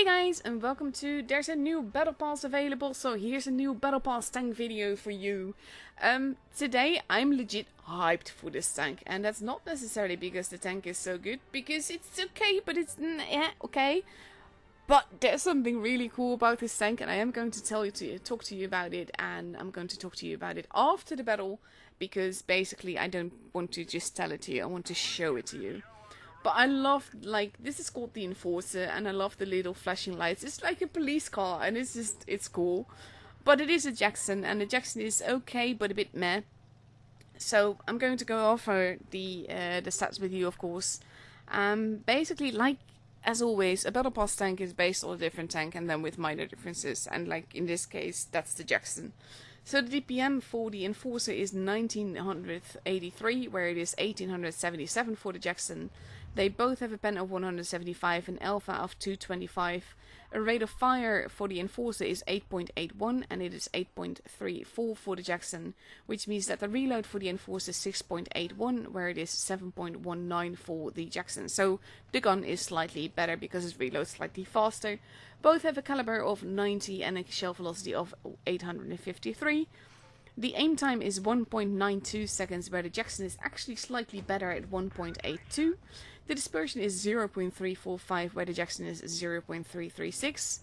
Hey guys, and welcome to there's a new battle pass available, so here's a new battle pass tank video for you. Today I'm legit hyped for this tank, and that's not necessarily because the tank is so good, because it's okay, but it's okay. But there's something really cool about this tank, and I am going to talk to you about it, and I'm going to talk to you about it after the battle, because basically I don't want to just tell it to you, I want to show it to you. But I love, like, this is called the Enforcer, and I love the little flashing lights. It's like a police car, and it's cool. But it is a Jackson, and the Jackson is okay, but a bit meh. So I'm going to go over the stats with you, of course. Basically, like, as always, a Battle Pass tank is based on a different tank, and then with minor differences. And, like, in this case, that's the Jackson. So the DPM for the Enforcer is 1983, where it is 1877 for the Jackson. They both have a pen of 175 and alpha of 225. A rate of fire for the Enforcer is 8.81 and it is 8.34 for the Jackson, which means that the reload for the Enforcer is 6.81, where it is 7.19 for the Jackson. So the gun is slightly better because it reloads slightly faster. Both have a caliber of 90 and a shell velocity of 853. The aim time is 1.92 seconds, where the Jackson is actually slightly better at 1.82. The dispersion is 0.345, where the Jackson is 0.336.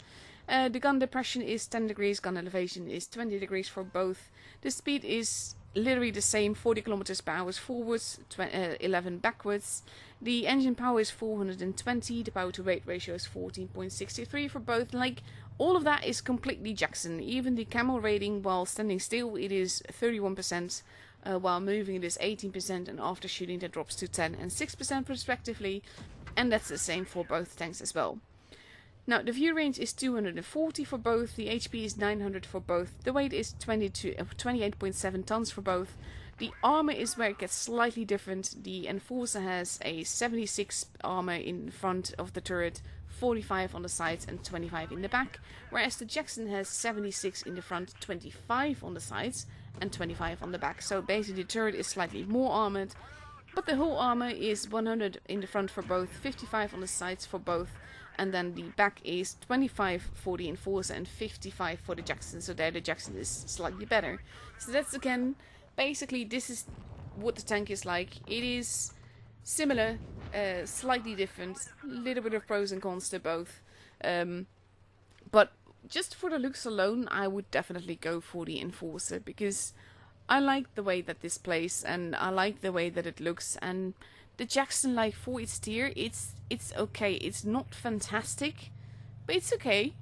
The gun depression is 10 degrees, gun elevation is 20 degrees for both. The speed is literally the same, 40 kilometers per hour forwards, 11 backwards. The engine power is 420, the power to weight ratio is 14.63 for both. Like, all of that is completely Jackson. Even the camo rating, while standing still, it is 31%. While moving it is 18%, and after shooting that drops to 10 and 6% respectively, and that's the same for both tanks as well. Now the view range is 240 for both, the HP is 900 for both, the weight is 28.7 tons for both. The armor is where it gets slightly different. The Enforcer has a 76 armor in front of the turret, 45 on the sides and 25 in the back, whereas the Jackson has 76 in the front, 25 on the sides and 25 on the back. So basically the turret is slightly more armored, but the whole armor is 100 in the front for both, 55 on the sides for both, and then the back is 25 for the Enforcer and 55 for the Jackson. So there the Jackson is slightly better. So that's, again, basically this is what the tank is like. It is similar, slightly different, a little bit of pros and cons to both, but just for the looks alone I would definitely go for the Enforcer, because I like the way that this plays and I like the way that it looks. And the Jackson, like, for its tier, it's okay. It's not fantastic, but it's okay,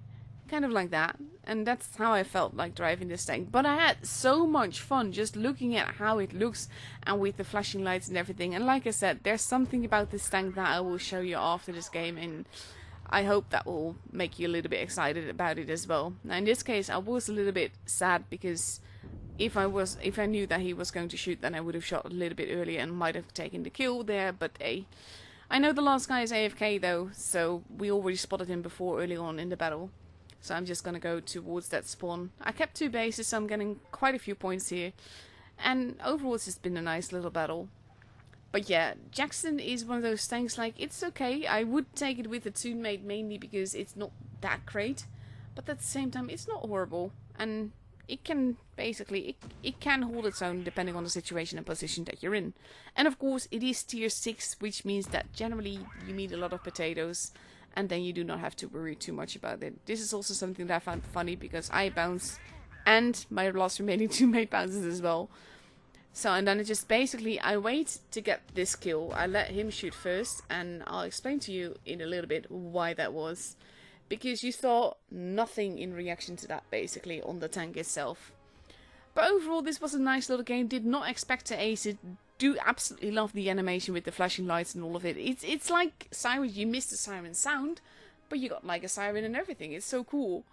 kind of like that. And that's how I felt like driving this tank. But I had so much fun just looking at how it looks and with the flashing lights and everything. And like I said, there's something about this tank that I will show you after this game, and I hope that will make you a little bit excited about it as well. Now in this case I was a little bit sad, because if I knew that he was going to shoot, then I would have shot a little bit earlier and might have taken the kill there. But hey, I know the last guy is AFK though, so we already spotted him before early on in the battle. So I'm just gonna go towards that spawn. I kept 2 bases, so I'm getting quite a few points here. And overall it's just been a nice little battle. But yeah, Jackson is one of those tanks, like, it's okay. I would take it with a teammate mainly because it's not that great. But at the same time, it's not horrible. And it can, basically, it can hold its own depending on the situation and position that you're in. And of course, it is tier 6, which means that generally you need a lot of potatoes. And then you do not have to worry too much about it. This is also something that I found funny, because I bounce and my last remaining teammate bounces as well. So, and then it just basically, I wait to get this kill. I let him shoot first, and I'll explain to you in a little bit why that was. Because you saw nothing in reaction to that, basically, on the tank itself. But overall, this was a nice little game. Did not expect to ace it. Do absolutely love the animation with the flashing lights and all of it. It's like sirens. You missed the siren sound, but you got like a siren and everything. It's so cool.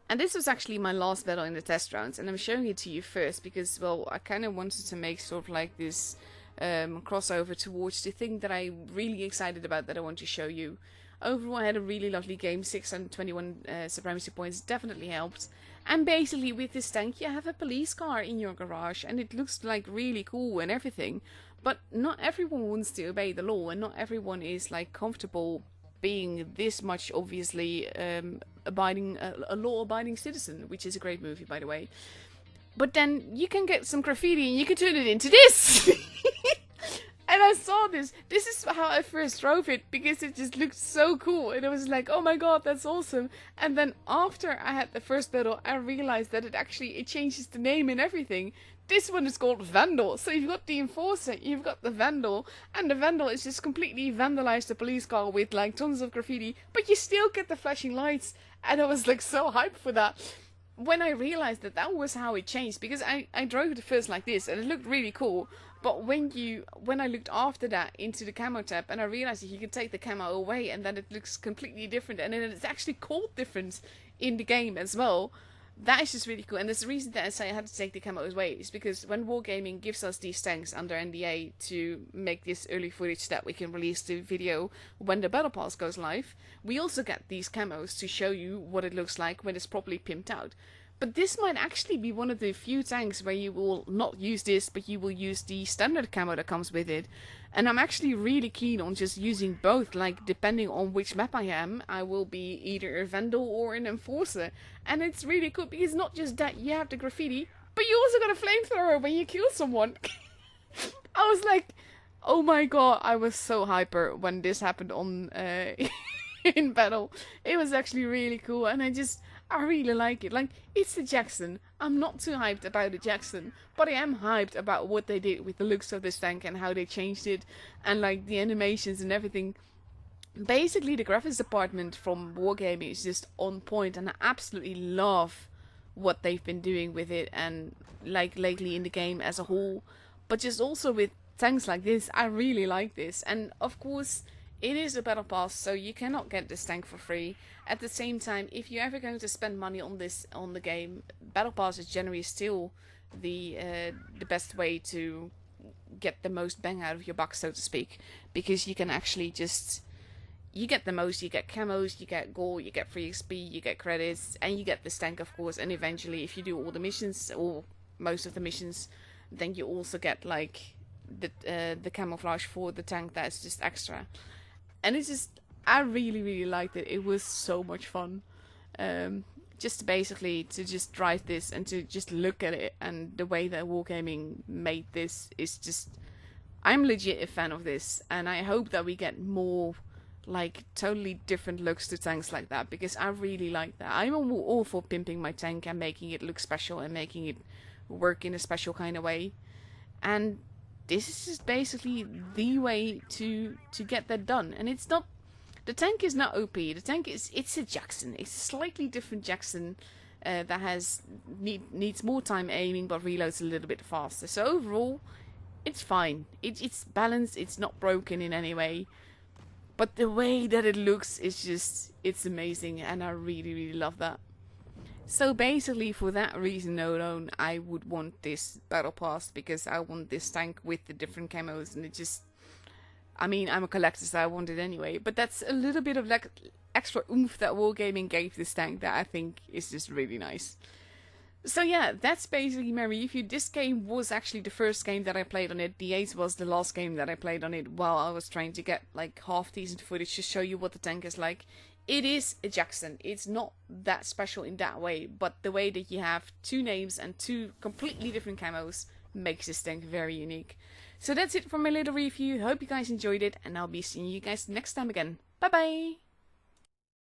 And this was actually my last battle in the test rounds, and I'm showing it to you first because, well, I kind of wanted to make sort of like this crossover towards the thing that I'm really excited about that I want to show you. Overall, I had a really lovely game. 621 supremacy points definitely helped. And basically, with this tank, you have a police car in your garage, and it looks like really cool and everything. But not everyone wants to obey the law, and not everyone is like comfortable being this much obviously abiding a law-abiding citizen, which is a great movie, by the way. But then you can get some graffiti and you can turn it into this. And I saw this. This is how I first drove it, because it just looked so cool. And I was like, oh my god, that's awesome. And then after I had the first battle, I realized that it changes the name and everything. This one is called Vandal. So you've got the Enforcer, you've got the Vandal. And the Vandal is just completely vandalized the police car with like tons of graffiti. But you still get the flashing lights. And I was like so hyped for that. When I realized that that was how it changed, because I drove it first like this and it looked really cool, but when I looked after that into the camo tab and I realized that you can take the camo away and then it looks completely different, and then it's actually called different in the game as well. That is just really cool, and there's the reason that I say I had to take the camo away is because when Wargaming gives us these tanks under NDA to make this early footage that we can release the video when the Battle Pass goes live, we also get these camos to show you what it looks like when it's properly pimped out. But this might actually be one of the few tanks where you will not use this, but you will use the standard camo that comes with it. And I'm actually really keen on just using both, like depending on which map I am, I will be either a Vandal or an Enforcer. And it's really cool because not just that you have the graffiti, but you also got a flamethrower when you kill someone. I was like, oh my god, I was so hyper when this happened on in battle. It was actually really cool, and I really like it. Like, it's the Jackson. I'm not too hyped about the Jackson, but I am hyped about what they did with the looks of this tank and how they changed it, and like the animations and everything. Basically, the graphics department from Wargaming is just on point, and I absolutely love what they've been doing with it, and like lately in the game as a whole. But just also with tanks like this, I really like this. And of course, it is a battle pass, so you cannot get this tank for free. At the same time, if you're ever going to spend money on this on the game, battle pass is generally still the best way to get the most bang out of your buck, so to speak, because you can actually just you get the most. You get camos, you get gold, you get free XP, you get credits, and you get this tank, of course. And eventually, if you do all the missions or most of the missions, then you also get like the camouflage for the tank that's just extra. And it's just, I really liked it. It was so much fun. Just basically to just drive this and to just look at it, and the way that Wargaming made this is just, I'm legit a fan of this, and I hope that we get more like totally different looks to tanks like that, because I really like that. I'm all for pimping my tank and making it look special and making it work in a special kind of way, and this is just basically the way to get that done. And it's not, the tank is not OP. The tank it's a Jackson. It's a slightly different Jackson that needs more time aiming but reloads a little bit faster. So overall, it's fine. It's balanced. It's not broken in any way. But the way that it looks is just, it's amazing, and I really love that. So basically, for that reason alone, I would want this battle pass, because I want this tank with the different camos, and it just, I mean, I'm a collector, so I want it anyway. But that's a little bit of like extra oomph that Wargaming gave this tank that I think is just really nice. So yeah, that's basically my review. This game was actually the first game that I played on it. The 8 was the last game that I played on it while I was trying to get like half decent footage to show you what the tank is like. It is a Jackson. It's not that special in that way, but the way that you have two names and two completely different camos makes this tank very unique. So that's it for my little review. Hope you guys enjoyed it, and I'll be seeing you guys next time again. Bye bye!